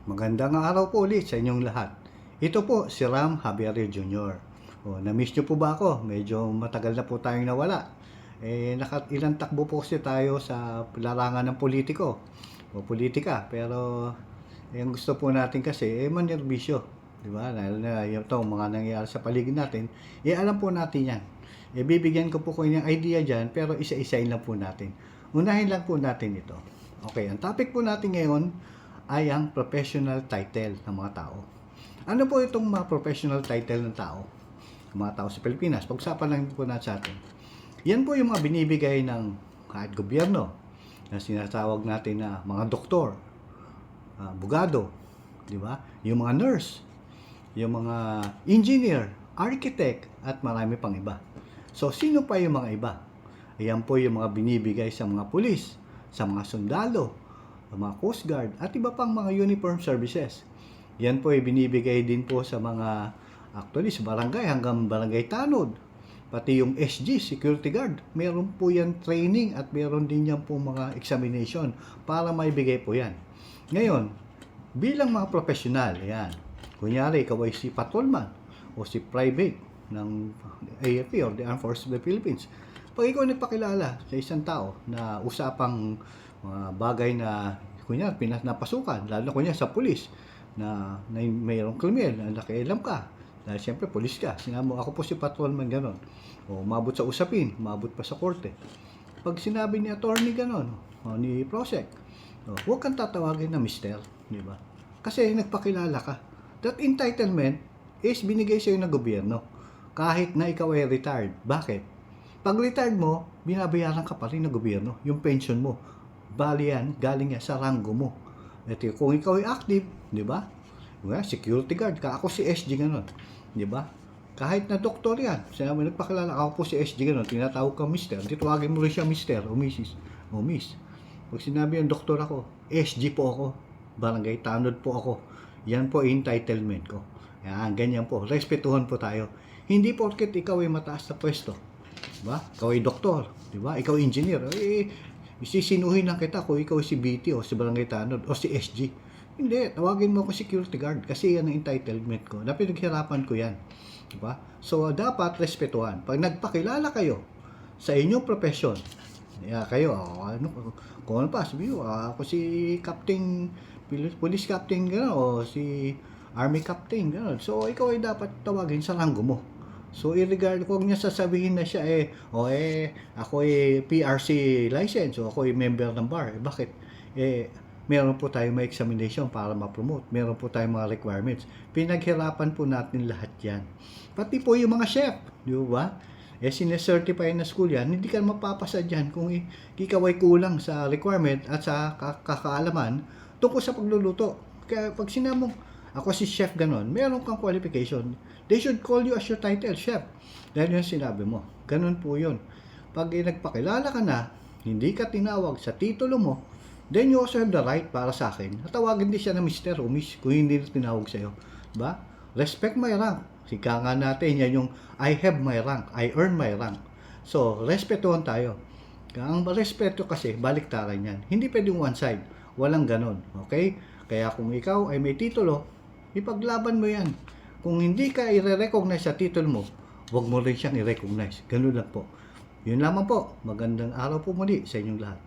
Magandang araw po ulit sa inyong lahat. Ito po si Ram Javier Jr. Na-miss nyo po ba ako? Medyo matagal na po tayong nawala. Ilang takbo po kasi tayo sa larangan ng politiko o politika. Pero yung gusto po natin kasi manerbisyo. Diba? Dahil na ito, mga nangyayari sa paligid natin, alam po natin yan. Bibigyan ko po kayo ng idea dyan, pero isa-isain lang po natin. Unahin lang po natin ito. Okay, ang topic po natin ngayon ay ang professional title ng mga tao. Ano po itong mga professional title ng tao? Mga tao sa Pilipinas. Pag-usapan lang po natin sa atin. Yan po yung mga binibigay ng kahit gobyerno na sinatawag natin na mga doktor, abogado, di ba? Yung mga nurse, yung mga engineer, architect, at marami pang iba. So, sino pa yung mga iba? Ayan po yung mga binibigay sa mga pulis, sa mga sundalo, mga Coast Guard, at iba pang mga uniform services. Yan po ay binibigay din po sa mga, actually sa barangay hanggang barangay tanod. Pati yung SG, security guard, meron po yan training at meron din yan po mga examination para maibigay po yan. Ngayon, bilang mga profesional, yan, kunyari ikaw ay si patrolman o si private ng AFP or the Armed Forces of the Philippines. Pag ikaw nagpakilala sa isang tao na usapang mga bagay na kunya napasukan, lalo na kunya sa pulis na mayroong krimen na nakialam ka dahil siyempre pulis ka, sinabi mo ako po si patrolman ganon, o umabot sa usapin, umabot pa sa korte. Pag sinabi ni attorney ganon o ni prosec, huwag kang tatawagin na mister, di ba? Kasi nagpakilala ka. That entitlement is binigay sa'yo ng gobyerno kahit na ikaw ay retired. Bakit? Pag retired mo, binabayaran ka pa rin ng gobyerno yung pension mo. Bali yan, galing yan sa ranggo mo. Ito, kung ikaw ay active, di ba? Security guard ka, ako si SG ganon, di ba? Kahit na doktor yan, sinabi nagpakilala, ako po si SG ganon, tinatawag ka mister, titawagin mo rin siya mister o mrs o miss. Pag sinabi yung doktor ako, SG po ako, barangay tanod po ako, yan po entitlement ko. Yan, ganyan po, respetuhan po tayo. Hindi porket ikaw ay mataas na pwesto, di ba? Ikaw ay doktor, di ba? Ikaw ay engineer, isisinuhin lang kita kung ikaw si BT o si Barangay Tanod o si SG. Hindi, tawagin mo ako security guard kasi yan ang entitlement ko. Na pinaghirapan ko yan. Diba? So, dapat respetuhan. Pag nagpakilala kayo sa inyong profession, kayo, kung ano pa, sabi mo, ako si Captain, Police Captain, gano'n, o si Army Captain, gano'n. So, ikaw ay dapat tawagin sa ranggo mo. So, irregard, kung niya sasabihin na siya, ako ay PRC license, o ako ay member ng bar. Bakit? Meron po tayong may examination para ma-promote. Meron po tayong mga requirements. Pinaghirapan po natin lahat yan. Pati po yung mga chef, di ba? Sinecertify na school yan, hindi ka mapapasa dyan kung ikaw ay kulang sa requirement at sa kakaalaman tungkol sa pagluluto. Kaya pag sinamong, ako si chef ganon, meron kang qualification. They should call you as your title, chef. Dahil yung sinabi mo. Ganon po yun. Pag nagpakilala ka na, hindi ka tinawag sa titulo mo, then you also have the right para sa akin. Natawagin din siya na mister o miss kung hindi na tinawag sa'yo. Diba? Respect my rank. Sika nga natin, yan yung I have my rank. I earn my rank. So, respetuhan tayo. Ang respeto kasi, baliktaran yan. Hindi pwedeng one side. Walang ganon. Okay? Kaya kung ikaw ay may titulo, ipaglaban mo yan. Kung hindi ka i-recognize sa titulo mo, huwag mo rin siyang i-recognize. Ganun lang po. Yun lamang po. Magandang araw po muli sa inyong lahat.